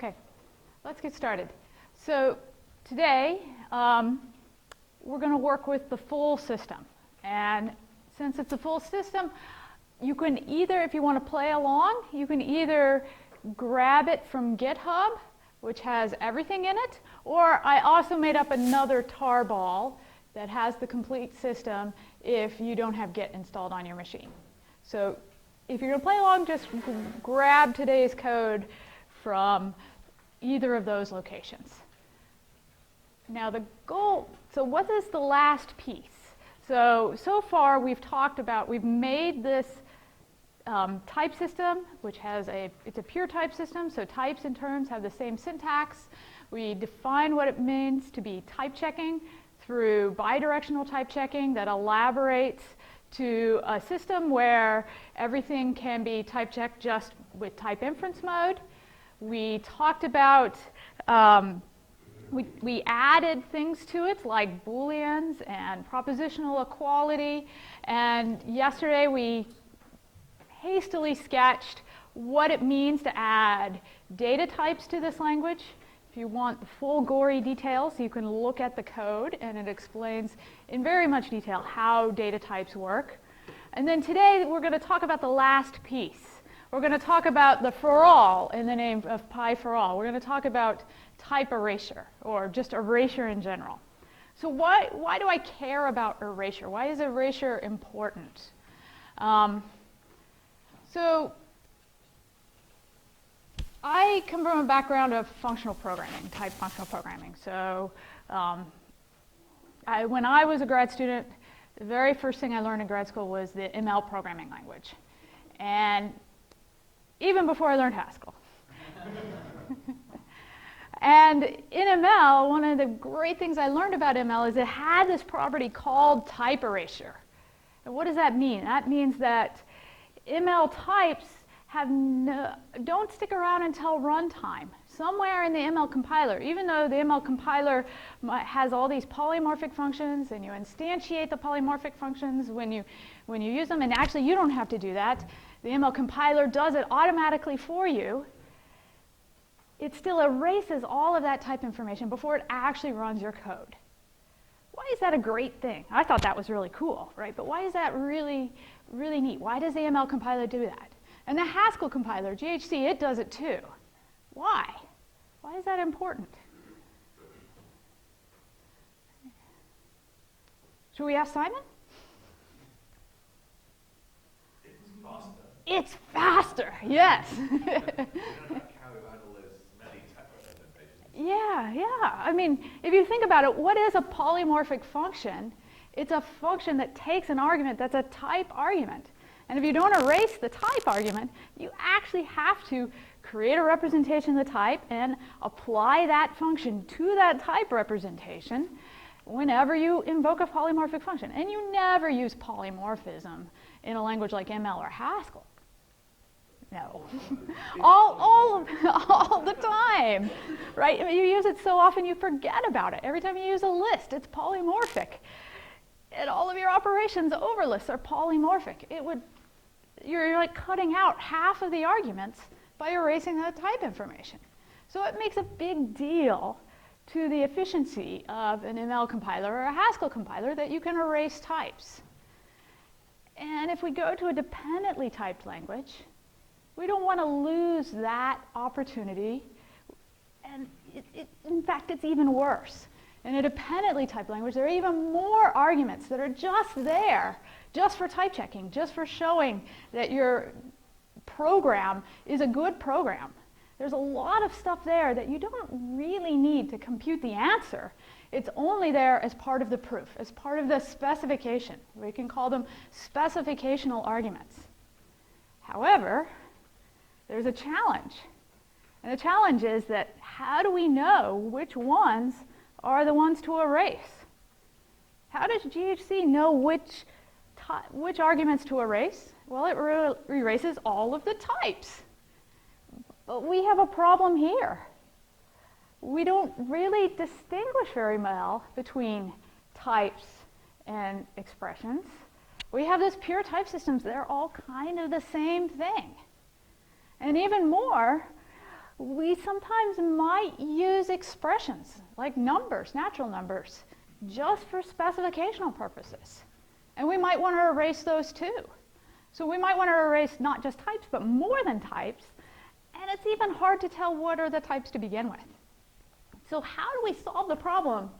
Okay, let's get started. So today we're going to work with the full system. And since it's a full system, you can either, if you want to play along, you can either grab it from GitHub, which has everything in it, or I also made up another tarball that has the complete system if you don't have Git installed on your machine. So if you're going to play along, just grab today's code from either of those locations. Now the goal, so what is the last piece? So far we've talked about, we've made this type system, which has it's a pure type system, so types and terms have the same syntax. We define what it means to be type checking through bidirectional type checking that elaborates to a system where everything can be type checked just with type inference mode. We talked about, we added things to it like Booleans and propositional equality, and yesterday we hastily sketched what it means to add data types to this language. If you want the full gory details, you can look at the code, and it explains in very much detail how data types work. And then today we're going to talk about the last piece. We're going to talk about the for all in the name of Pi for all. We're going to talk about type erasure, or just erasure in general. So why do I care about erasure? Why is erasure important? So I come from a background of functional programming, type functional programming. So when I was a grad student, the very first thing I learned in grad school was the ML programming language. And even before I learned Haskell. And in ML, one of the great things I learned about ML is it had this property called type erasure. And what does that mean? That means that ML types don't stick around until runtime. Somewhere in the ML compiler, even though the ML compiler has all these polymorphic functions, and you instantiate the polymorphic functions when you use them, and actually you don't have to do that. The ML compiler does it automatically for you. It still erases all of that type information before it actually runs your code. Why is that a great thing? I thought that was really cool, right? But why is that really, really neat? Why does the ML compiler do that? And the Haskell compiler, GHC, it does it too. Why? Why is that important? Should we ask Simon? It's faster, yes. Yeah. I mean, if you think about it, what is a polymorphic function? It's a function that takes an argument that's a type argument. And if you don't erase the type argument, you actually have to create a representation of the type and apply that function to that type representation whenever you invoke a polymorphic function. And you never use polymorphism in a language like ML or Haskell. No. all the time, right? I mean, you use it so often you forget about it. Every time you use a list, it's polymorphic. And all of your operations over lists are polymorphic. You're like cutting out half of the arguments by erasing the type information. So it makes a big deal to the efficiency of an ML compiler or a Haskell compiler that you can erase types. And if we go to a dependently typed language, we don't want to lose that opportunity, and in fact, it's even worse. In a dependently typed language, there are even more arguments that are just there, just for type checking, just for showing that your program is a good program. There's a lot of stuff there that you don't really need to compute the answer. It's only there as part of the proof, as part of the specification. We can call them specificational arguments. However, there's a challenge. And the challenge is that how do we know which ones are the ones to erase? How does GHC know which arguments to erase? Well, it erases all of the types. But we have a problem here. We don't really distinguish very well between types and expressions. We have this pure type systems. They're all kind of the same thing. And even more, we sometimes might use expressions like numbers, natural numbers, just for specificational purposes. And we might want to erase those too. So we might want to erase not just types, but more than types. And it's even hard to tell what are the types to begin with. So how do we solve the problem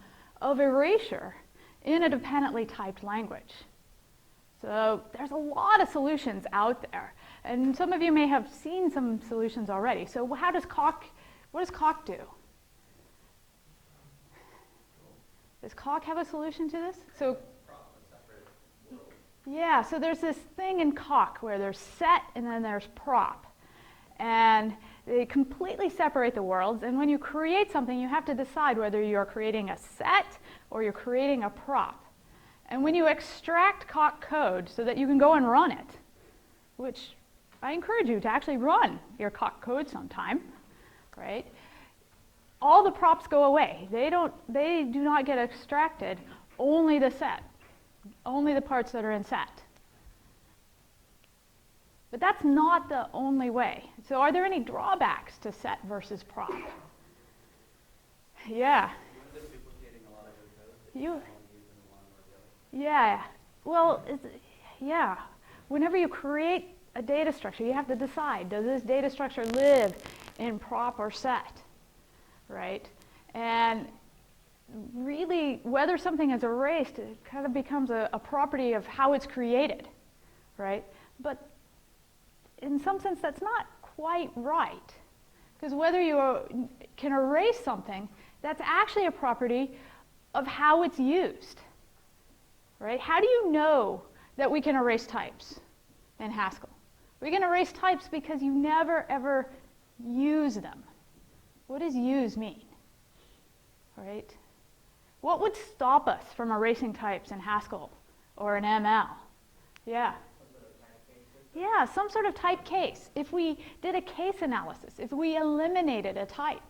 of erasure in a dependently typed language? So there's a lot of solutions out there. And some of you may have seen some solutions already. So what does Coq do? Does Coq have a solution to this? So yeah, so there's this thing in Coq where there's set and then there's prop. And they completely separate the worlds. And when you create something, you have to decide whether you're creating a set or you're creating a prop. And when you extract Coq code so that you can go and run it, which I encourage you to actually run your Coq code sometime, right? All the props go away. They do not get extracted, only the set, only the parts that are in set. But that's not the only way. So are there any drawbacks to set versus prop? Yeah. Yeah. Well, yeah. Whenever you create a data structure, you have to decide, does this data structure live in prop or set, right? And really, whether something is erased, it kind of becomes a property of how it's created, right? But in some sense, that's not quite right. Because whether you can erase something, that's actually a property of how it's used, right? How do you know that we can erase types in Haskell? We can erase types because you never, ever use them. What does use mean, right? What would stop us from erasing types in Haskell or in ML? Yeah. Yeah, some sort of type case. If we did a case analysis, if we eliminated a type,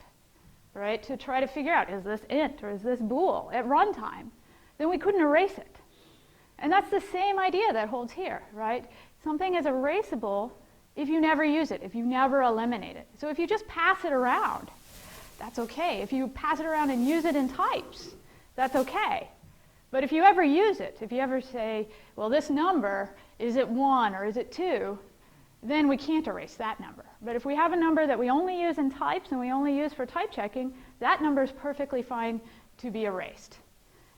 right, to try to figure out, is this int or is this bool at runtime, then we couldn't erase it. And that's the same idea that holds here, right? Something is erasable if you never use it, if you never eliminate it. So if you just pass it around, that's okay. If you pass it around and use it in types, that's okay. But if you ever use it, if you ever say, well, this number, is it 1 or is it 2, then we can't erase that number. But if we have a number that we only use in types and we only use for type checking, that number is perfectly fine to be erased.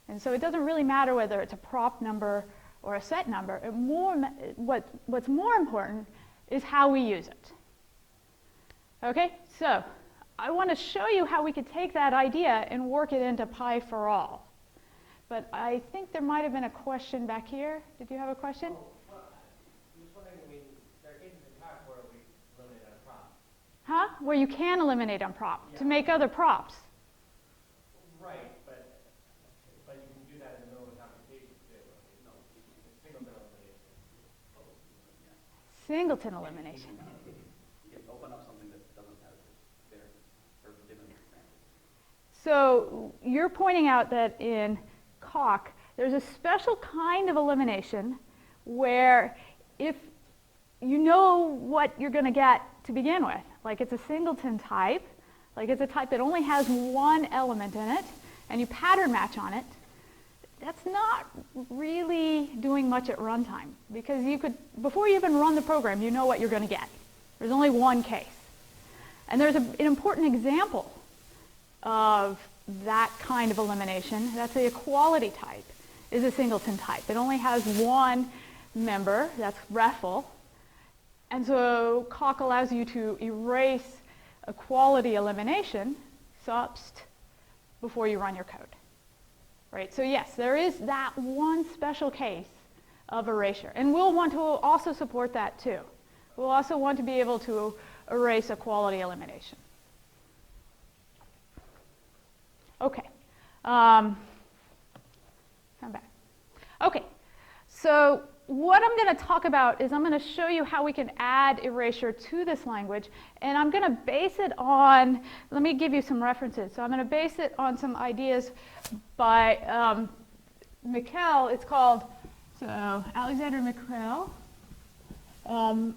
And so it doesn't really matter whether it's a prop number or a set number. What's more important is how we use it. Okay, so I want to show you how we could take that idea and work it into Pi for all. But I think there might have been a question back here. Did you have a question? Oh, well, I'm just wondering, I mean, there are cases in Coq where we eliminate on prop. Huh? Where you can eliminate on prop to make other props. Right, but you can do that in the middle of a computation too. No, it's singleton elimination. Singleton elimination. You can open up something that doesn't have it there, or given an example. So you're pointing out that in Coq, there's a special kind of elimination where if you know what you're going to get to begin with, like it's a singleton type, like it's a type that only has one element in it, and you pattern match on it, that's not really doing much at runtime, because you could, before you even run the program, you know what you're going to get. There's only one case. And there's an important example of that kind of elimination. That's the equality type, is a singleton type. It only has one member, that's REFL. And so Coq allows you to erase equality elimination, subst, before you run your code. Right? So yes, there is that one special case of erasure. And we'll want to also support that too. We'll also want to be able to erase equality elimination. Okay. Come back. Okay. So what I'm going to talk about is I'm going to show you how we can add erasure to this language. And I'm going to base it on, let me give you some references. So I'm going to base it on some ideas by Mikkel. It's called, so Alexander Mikkel.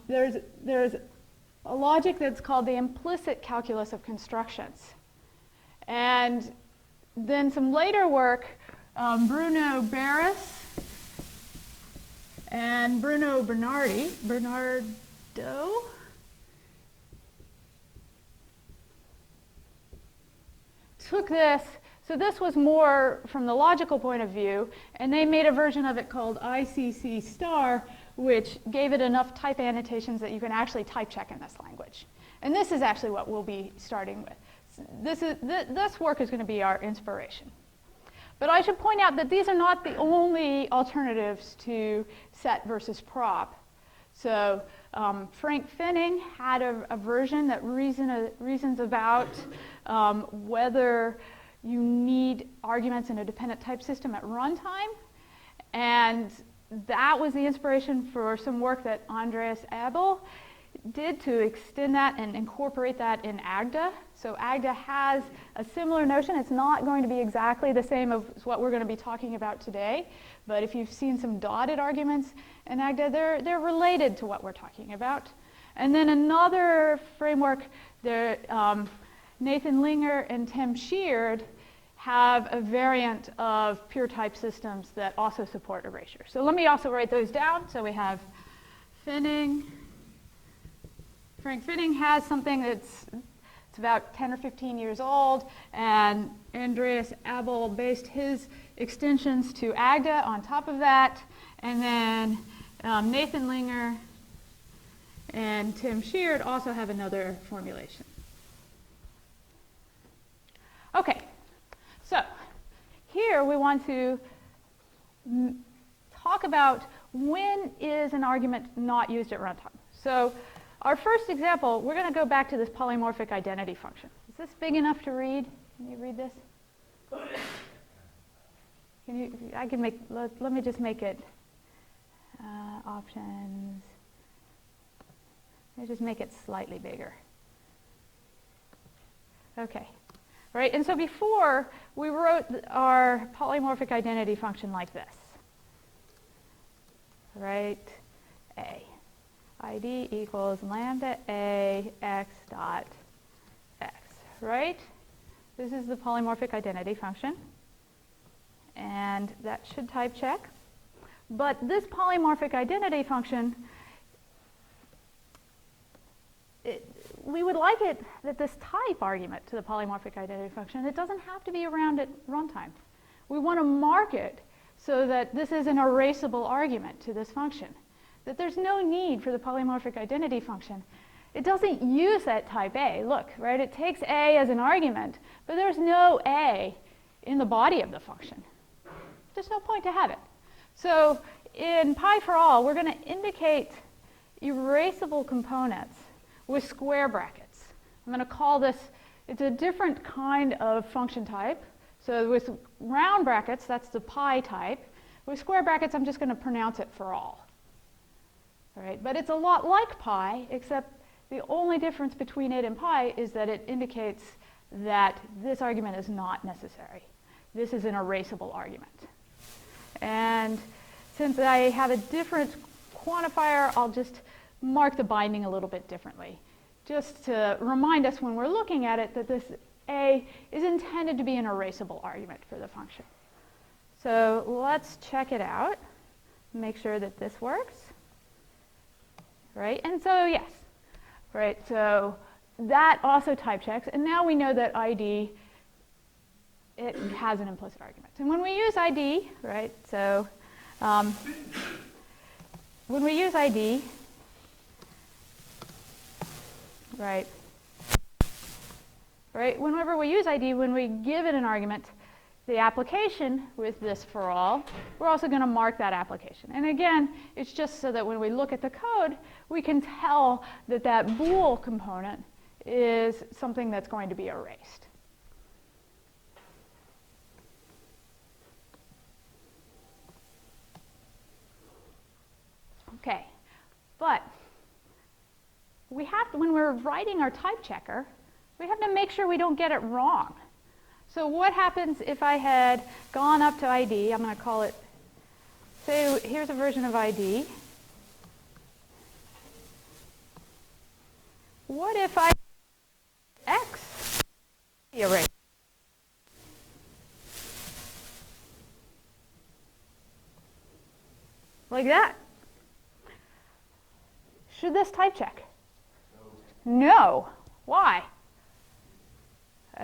There's a logic that's called the implicit calculus of constructions. And then some later work, Bruno Barris and Bruno Bernardo, took this, so this was more from the logical point of view, and they made a version of it called ICC star, which gave it enough type annotations that you can actually type check in this language. And this is actually what we'll be starting with. This work is going to be our inspiration. But I should point out that these are not the only alternatives to set versus prop. So Frank Finning had a version that reasons about whether you need arguments in a dependent type system at runtime. And that was the inspiration for some work that Andreas Abel did to extend that and incorporate that in Agda. So Agda has a similar notion. It's not going to be exactly the same as what we're going to be talking about today, but if you've seen some dotted arguments in Agda, they're related to what we're talking about. And then another framework, Nathan Linger and Tim Sheard have a variant of pure type systems that also support erasure. So let me also write those down. So we have Finning. Frank Finning has something it's about 10 or 15 years old, and Andreas Abel based his extensions to Agda on top of that, and then Nathan Linger and Tim Sheard also have another formulation. Okay, so here we want to talk about when is an argument not used at runtime. So our first example, we're going to go back to this polymorphic identity function. Is this big enough to read? Can you read this? Can you? I can make. Let me just make it options. Let me just make it slightly bigger. Okay. Right. And so before we wrote our polymorphic identity function like this. Right. A. ID equals lambda a x dot x, right? This is the polymorphic identity function, and that should type check. But this polymorphic identity function, we would like it that this type argument to the polymorphic identity function, it doesn't have to be around at runtime. We want to mark it so that this is an erasable argument to this function. That there's no need for the polymorphic identity function. It doesn't use that type A. Look, right? It takes A as an argument, but there's no A in the body of the function. There's no point to have it. So in Pi for all, we're going to indicate erasable components with square brackets. I'm going to call this, it's a different kind of function type. So with round brackets, that's the Pi type. With square brackets, I'm just going to pronounce it for all. Right? But it's a lot like Pi, except the only difference between it and Pi is that it indicates that this argument is not necessary. This is an erasable argument. And since I have a different quantifier, I'll just mark the binding a little bit differently, just to remind us when we're looking at it that this A is intended to be an erasable argument for the function. So let's check it out, make sure that this works. Right, and so yes, right, so that also type checks, and now we know that ID, it has an implicit argument. And when we use ID, right, so when we use ID, right, whenever we use ID, when we give it an argument, the application with this for all, we're also going to mark that application. And again, it's just so that when we look at the code, we can tell that that bool component is something that's going to be erased. Okay, but we have to, when we're writing our type checker, we have to make sure we don't get it wrong. So what happens if I had gone up to ID, I'm going to call it, say here's a version of ID, what if I x erase? Like that. Should this type check? No. Why?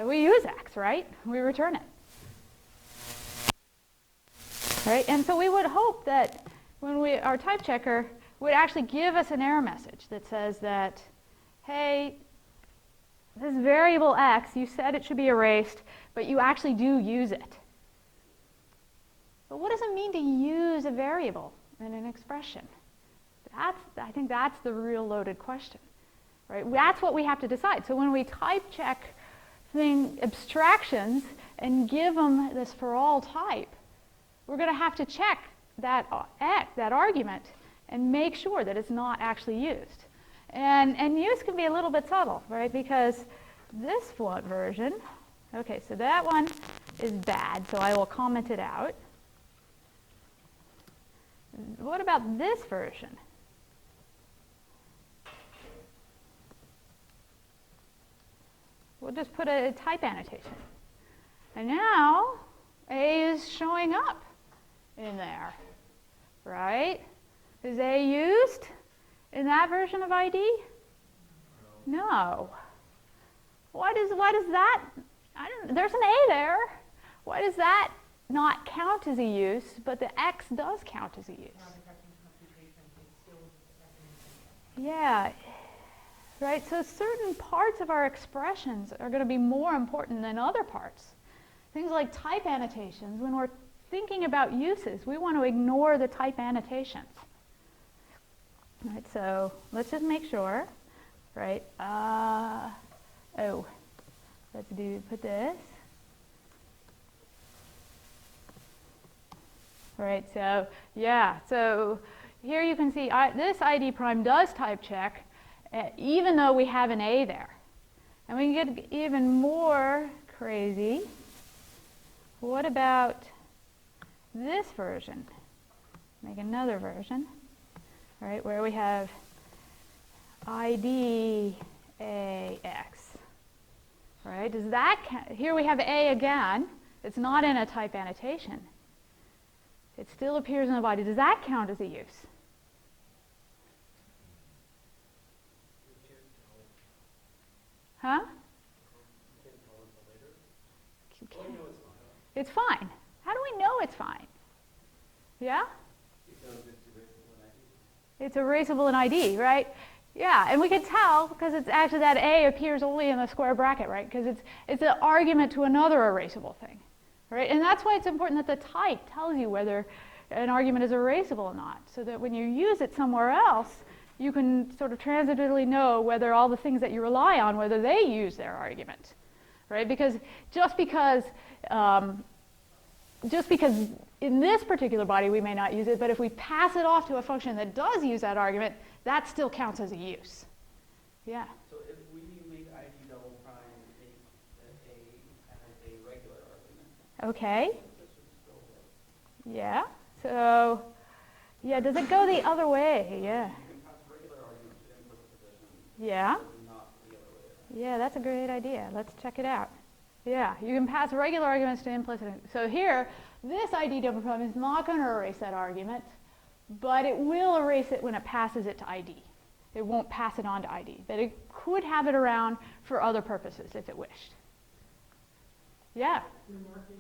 We use x, right? We return it. Right? And so we would hope that when our type checker would actually give us an error message that says that, hey, this variable x, you said it should be erased, but you actually do use it. But what does it mean to use a variable in an expression? I think that's the real loaded question. Right? That's what we have to decide. So when we type check abstractions and give them this for all type, we're going to have to check that argument and make sure that it's not actually used. And use can be a little bit subtle, right? Because this font version, okay, so that one is bad, so I will comment it out. What about this version? We'll just put a type annotation. And now A is showing up in there, right? Is A used in that version of ID? No. Why does that, there's an A there. Why does that not count as a use, but the X does count as a use? Yeah. Right, so certain parts of our expressions are going to be more important than other parts. Things like type annotations, when we're thinking about uses, we want to ignore the type annotations. Right, so let's just make sure, right? Let's put this. Right, so yeah, so here you can see this ID prime does type check, even though we have an A there. And we can get even more crazy. What about this version? Make another version, right, where we have ID AX. Right? Does that count? Here we have A again. It's not in a type annotation. It still appears in the body. Does that count as a use? Huh? It's fine. How do we know it's fine? Yeah? It's erasable in ID, right? Yeah, and we can tell because it's actually that A appears only in the square bracket, right? Because it's an argument to another erasable thing, right? And that's why it's important that the type tells you whether an argument is erasable or not, so that when you use it somewhere else, you can sort of transitively know whether all the things that you rely on, whether they use their argument, right? Because just because in this particular body we may not use it, but if we pass it off to a function that does use that argument, that still counts as a use. Yeah? So if we make ID double prime a regular argument. Okay. Yeah. So, yeah, does it go the other way? Yeah. You can pass regular arguments to implicit position. Yeah. Not the other way around. Yeah, that's a great idea. Let's check it out. Yeah, you can pass regular arguments to implicit. So here, this ID double prime is not going to erase that argument, but it will erase it when it passes it to ID. It won't pass it on to ID, but it could have it around for other purposes if it wished. Yeah? You're marking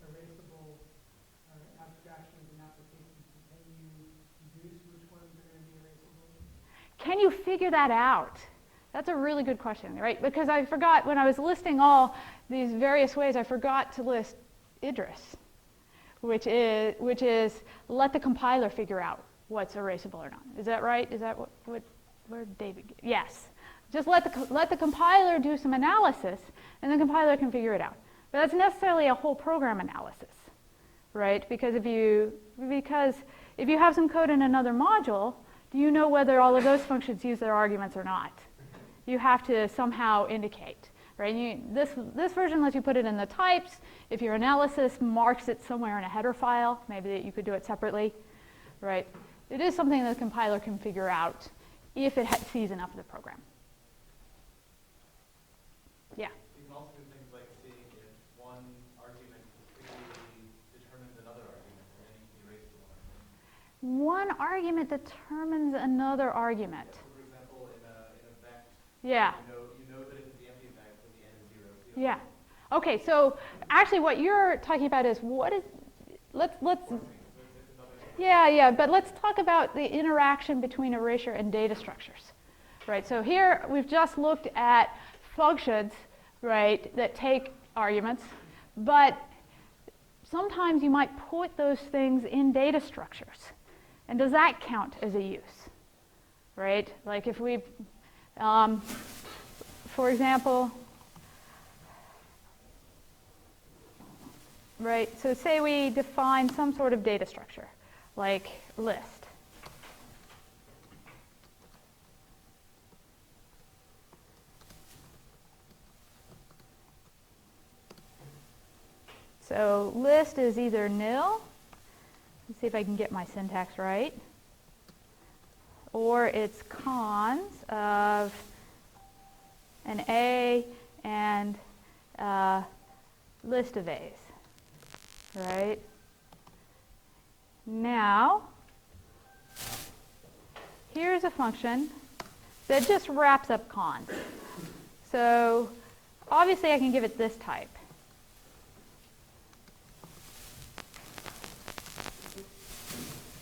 erasable abstractions and applications. Can you deduce which ones are going to be erasable? Can you figure that out? That's a really good question, right? Because I forgot, when I was listing all these various ways, I forgot to list Idris, which is let the compiler figure out what's erasable or not. Is that right? Is that where did David get? Yes. Just let the compiler do some analysis, and the compiler can figure it out. But that's necessarily a whole program analysis, right? Because if you have some code in another module, do you know whether all of those functions use their arguments or not? You have to somehow indicate, right? This version lets you put it in the types. If your analysis marks it somewhere in a header file, maybe that you could do it separately, right? It is something that the compiler can figure out if it sees enough of the program. one argument completely determines another argument, and then you can erase the one argument. One argument determines another argument. So for example, in a vect, Yeah. you know that it's the empty vect when the n is 0. So you Yeah. Okay, so actually what you're talking about is what is, let's, yeah, but let's talk about the interaction between erasure and data structures, right? So here we've just looked at functions, right, that take arguments, but sometimes you might put those things in data structures. And does that count as a use, right? Like if we, for example, right, so say we define some sort of data structure, like list. So list is either nil, let's see if I can get my syntax right, or it's cons of an A and a list of A's, right? Now, here's a function that just wraps up cons. So obviously I can give it this type.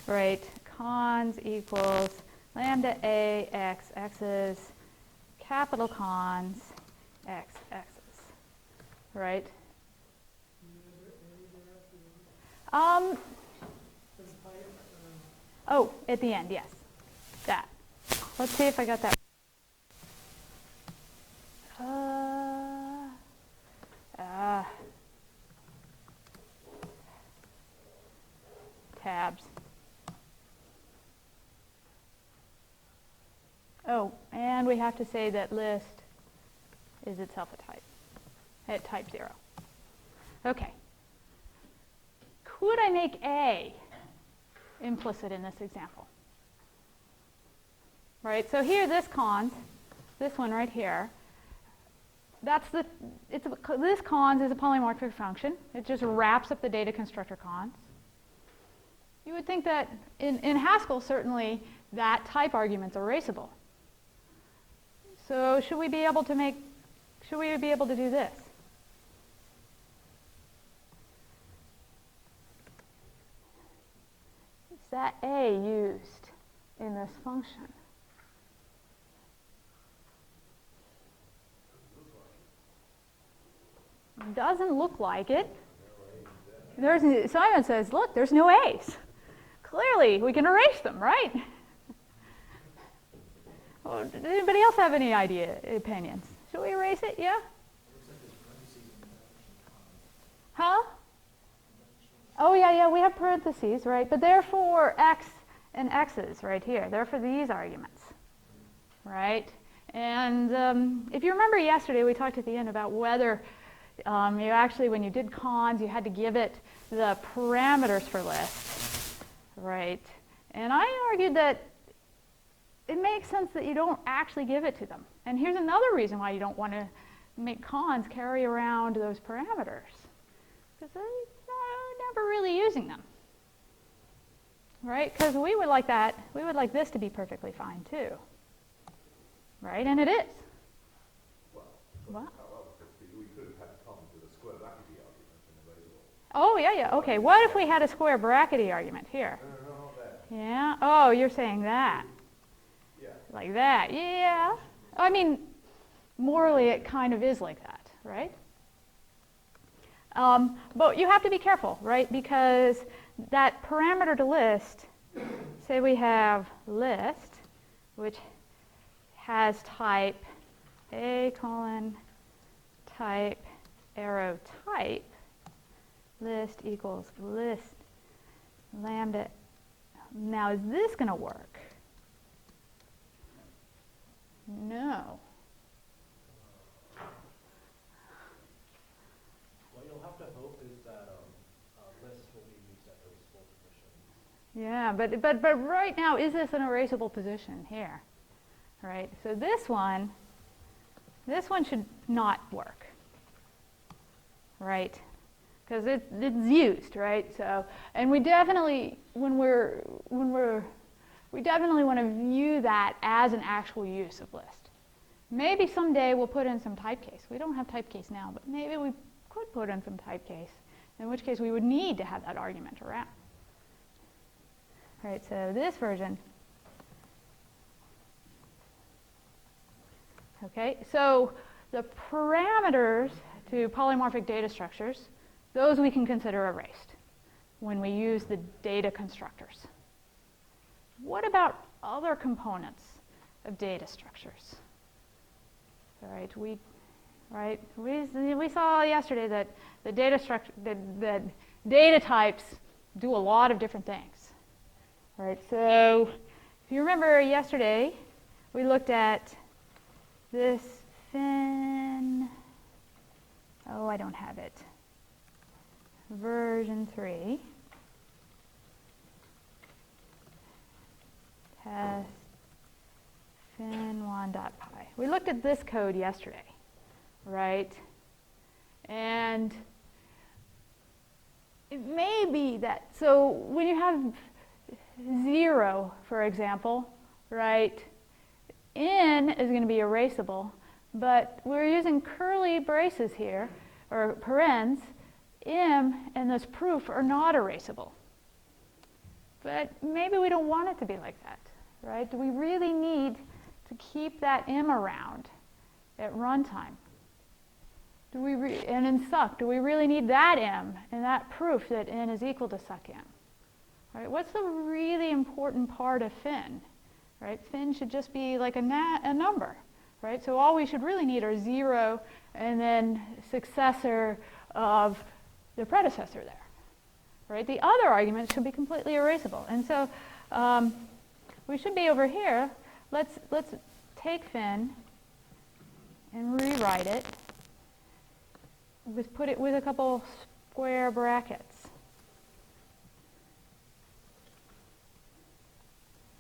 Right, cons equals lambda A x x's, capital cons x x's, right? Oh, at the end, yes, that. Let's see if I got that. Tabs. Oh, and we have to say that list is itself a type, at type 0. Okay. Could I make A implicit in this example? Right, so here this cons, this one right here, this cons is a polymorphic function. It just wraps up the data constructor cons. You would think that in Haskell, certainly, that type argument's erasable. So should we be able to do this? Is that A used in this function? Doesn't look like it. Simon says, look, there's no A's. Clearly, we can erase them, right? Well, does anybody else have any opinions? Should we erase it? Yeah? Huh? Oh, yeah, we have parentheses, right? But they're for x and x's right here. They're for these arguments, right? And if you remember yesterday, we talked at the end about whether you actually, when you did cons, you had to give it the parameters for list, right? And I argued that it makes sense that you don't actually give it to them. And here's another reason why you don't want to make cons carry around those parameters, because they're never really using them, right? Because we would like that, we would like this to be perfectly fine too, right? And it is. What? We could have had cons with a square brackety argument and erasable. Oh, yeah. Okay, what if we had a square brackety argument here? No, there. Yeah? Oh, you're saying that. Yeah. Like that. Yeah. I mean, morally, it kind of is like that, right? But you have to be careful, right? Because that parameter to list, say we have list, which has type A colon type arrow type, list equals list lambda. Now, is this going to work? No. What you'll have to hope is that lists will be used at erasable positions. Yeah, but right now, is this an erasable position here? Right. So this one should not work. right? Because it's used, right? So, and we definitely, we definitely want to view that as an actual use of list. Maybe someday we'll put in some type case. We don't have type case now, but maybe we could put in some type case, in which case we would need to have that argument around. All right, so this version. Okay, so the parameters to polymorphic data structures, those we can consider erased when we use the data constructors. What about other components of data structures? All right, we saw yesterday that the data structure, that data types do a lot of different things. All right, so if you remember yesterday, we looked at this fin. Oh, I don't have it. Version 3. Test fin1.py. We looked at this code yesterday, right? And it may be that, so when you have 0, for example, right, n is going to be erasable, but we're using curly braces here, or parens. M and this proof are not erasable. But maybe we don't want it to be like that, right? Do we really need to keep that M around at runtime? And in suck, do we really need that M and that proof that n is equal to suck M? Right? What's the really important part of fin? Right? Fin should just be like a number, right? So all we should really need are 0 and then successor of the predecessor there, right? The other arguments should be completely erasable. And so we should be over here. Let's take fin and rewrite it. Put it with a couple square brackets.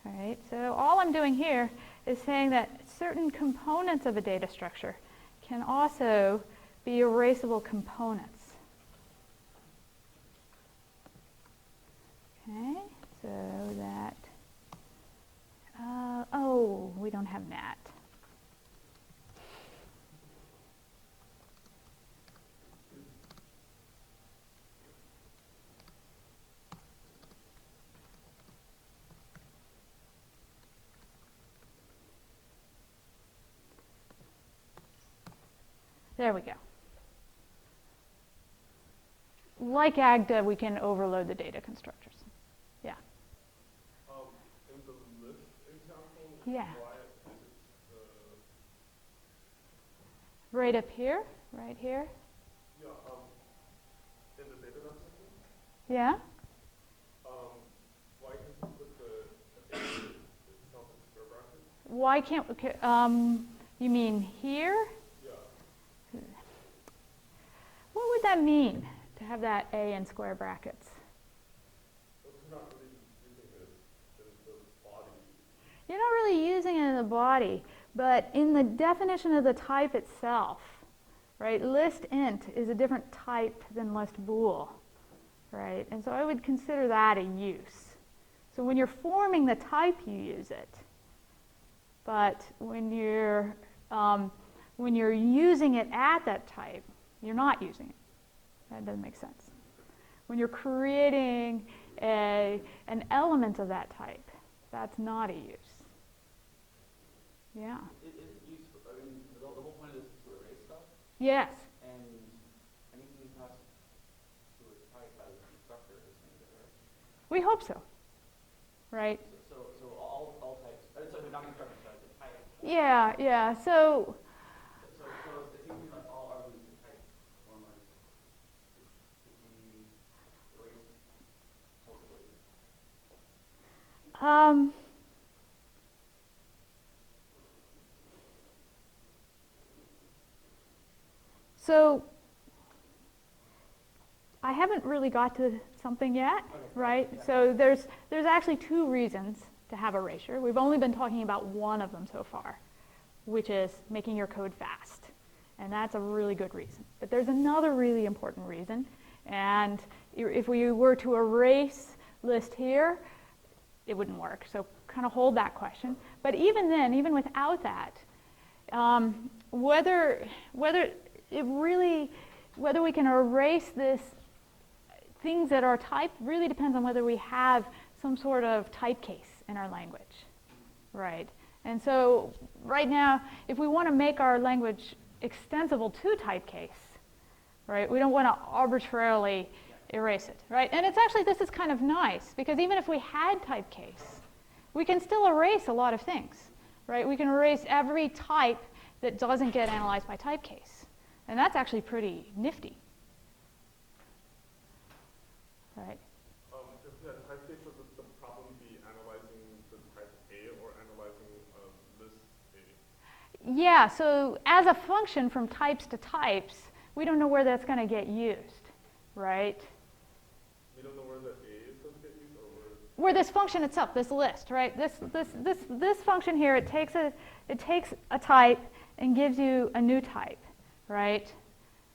All right, so all I'm doing here is saying that certain components of a data structure can also be erasable components. Okay, so that, oh, we don't have that. There we go. Like AGDA, we can overload the data constructors. Yeah. In the list example, Yeah. why is it Right up here, right here. yeah, in the data dump section, Yeah. why can't you put the itself in square brackets? Why can't you mean here? Yeah. What would that mean to have that A in square brackets? It's not really using it in the body. You're not really using it in the body, but in the definition of the type itself, right? List int is a different type than list bool, right? And so I would consider that a use. So when you're forming the type, you use it. But when you're using it at that type, you're not using it. That doesn't make sense. When you're creating an element of that type, that's not a use. Yeah. It is useful. I mean, the whole point of this is to erase stuff, Yes. and anything passed to a type as a constructor is going to get erased. We hope so. Right? So all types. So not constructor, sorry, the type. Yeah, yeah. So So it seems like all arguments in type formers could be erased totally. So I haven't really got to something yet, right? So there's actually 2 reasons to have erasure. We've only been talking about one of them so far, which is making your code fast. And that's a really good reason. But there's another really important reason. And if we were to erase list here, it wouldn't work. So kind of hold that question. But even then, even without that, whether we can erase this things that are typed really depends on whether we have some sort of type case in our language, right? And so right now, if we want to make our language extensible to type case, right, we don't want to arbitrarily erase it, right? And it's actually, this is kind of nice, because even if we had type case, we can still erase a lot of things, right? We can erase every type that doesn't get analyzed by type case. And that's actually pretty nifty, right? If we had type case, would the problem be analyzing the type A or analyzing list A? Yeah, so as a function from types to types, we don't know where that's going to get used, right? We don't know where the A is going to get used, or Where this function itself, this list, right? This function here, it takes a type and gives you a new type, right?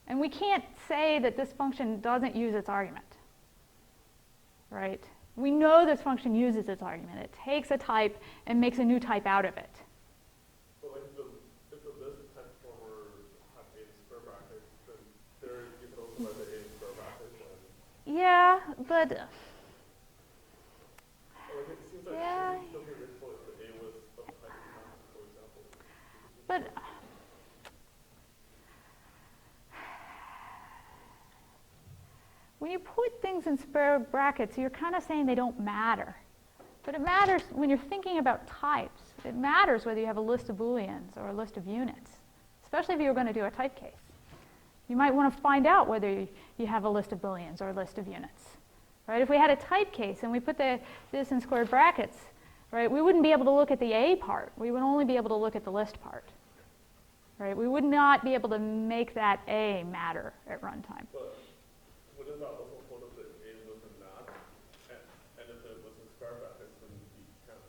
And we can't say that this function doesn't use its argument, right? We know this function uses its argument. It takes a type and makes a new type out of it. but like if the list type former have A in square brackets, then there you can override the A in square brackets. And, Yeah, but like it seems like Yeah. it would still be erasable if the A was of type not, for example. But when you put things in square brackets, you're kind of saying they don't matter. But it matters when you're thinking about types. It matters whether you have a list of Booleans or a list of units, especially if you're going to do a type case. You might want to find out whether you have a list of Booleans or a list of units. Right? If we had a type case and we put this in square brackets, right, we wouldn't be able to look at the A part. We would only be able to look at the list part. Right? We would not be able to make that A matter at runtime. But wouldn't that also hold up that A was in that? And if it was in square brackets, then you can't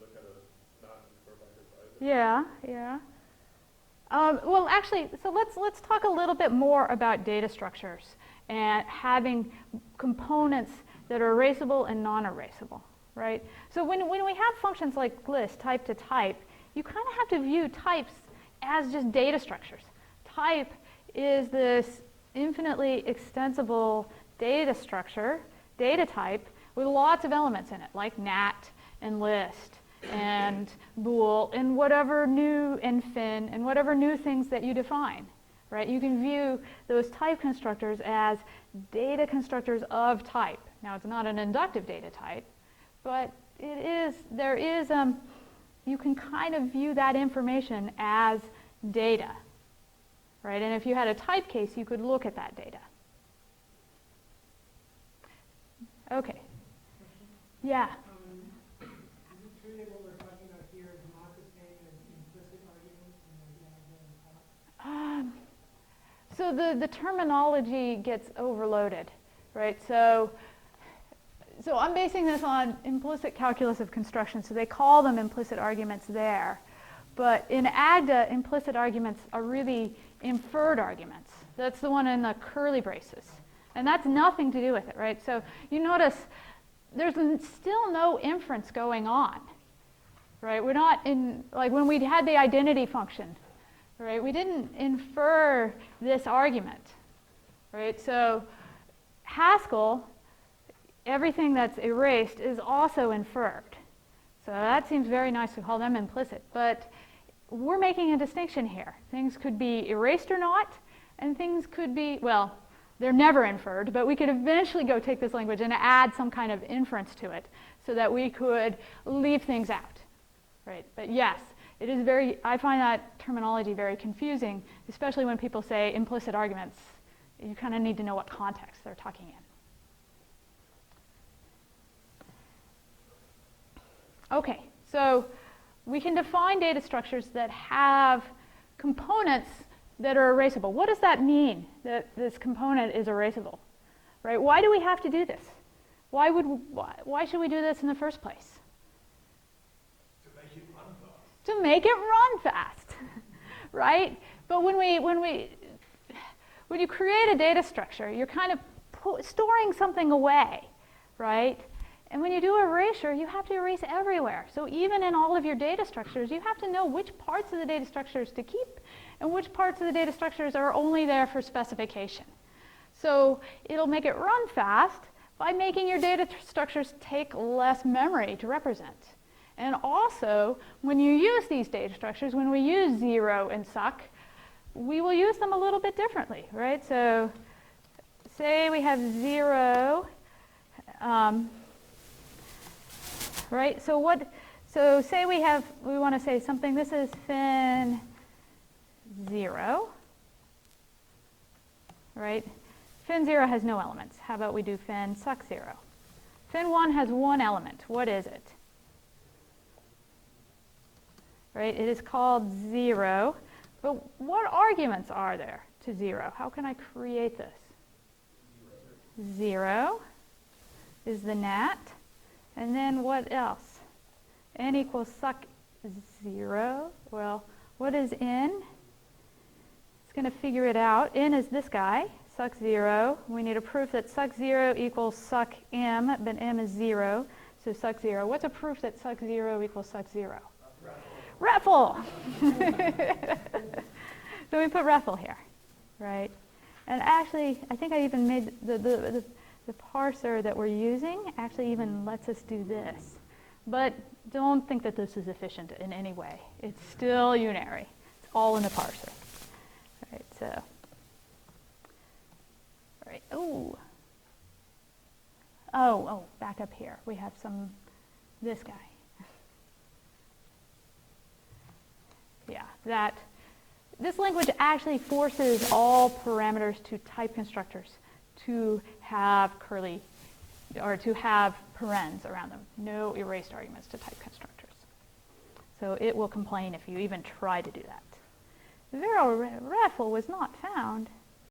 look at it not in square brackets either. Yeah, yeah. Well, actually, so let's talk a little bit more about data structures and having components that are erasable and non-erasable, right? So when we have functions like list, type to type, you kind of have to view types as just data structures. Type is this infinitely extensible data structure, data type, with lots of elements in it, like nat and list and bool and whatever new and fin and whatever new things that you define, right? You can view those type constructors as data constructors of type. Now, it's not an inductive data type, but you can kind of view that information as data, right? And if you had a type case, you could look at that data. Okay. Yeah. Is it true that what we're talking about here is not the same as implicit arguments and the idea of So the terminology gets overloaded, right? So I'm basing this on implicit calculus of construction. So they call them implicit arguments there. But in AGDA, implicit arguments are really inferred arguments. That's the one in the curly braces. And that's nothing to do with it, right? So you notice there's still no inference going on, right? We're not in, like when we had the identity function, right? We didn't infer this argument, right? So Haskell, everything that's erased is also inferred. So that seems very nice to call them implicit. But we're making a distinction here. Things could be erased or not, and things could be, well, they're never inferred, but we could eventually go take this language and add some kind of inference to it so that we could leave things out, right? But yes, it is I find that terminology very confusing, especially when people say implicit arguments. You kind of need to know what context they're talking in. Okay, so we can define data structures that have components that are erasable. What does that mean, that this component is erasable? Right? Why do we have to do this? Why should we do this in the first place? To make it run fast. To make it run fast, right? But when you create a data structure, you're kind of storing something away, right? And when you do erasure, you have to erase everywhere. So even in all of your data structures, you have to know which parts of the data structures to keep and which parts of the data structures are only there for specification. So it'll make it run fast by making your data structures take less memory to represent. And also, when you use these data structures, when we use 0 and suck, we will use them a little bit differently, right? So say we have 0, right? So say we want to say something, this is fin 0, right? Fin 0 has no elements. How about we do fin suck 0? Fin 1 has one element. What is it? Right? It is called 0. But what arguments are there to 0? How can I create this? 0 is the nat. And then what else? N equals suck 0. Well, what is n? It's going to figure it out. N is this guy, suck 0. We need a proof that suck 0 equals suck m, but m is 0, so suck 0. What's a proof that suck 0 equals suck 0? REFL! So we put REFL here, right? And actually, I think I even made the parser that we're using actually even lets us do this. But don't think that this is efficient in any way. It's still unary. It's all in the parser. Right, so, right, oh, back up here. We have this guy. Yeah, this language actually forces all parameters to type constructors to have curly, or to have parens around them. No erased arguments to type constructors. So it will complain if you even try to do that. VeroREFL was not found.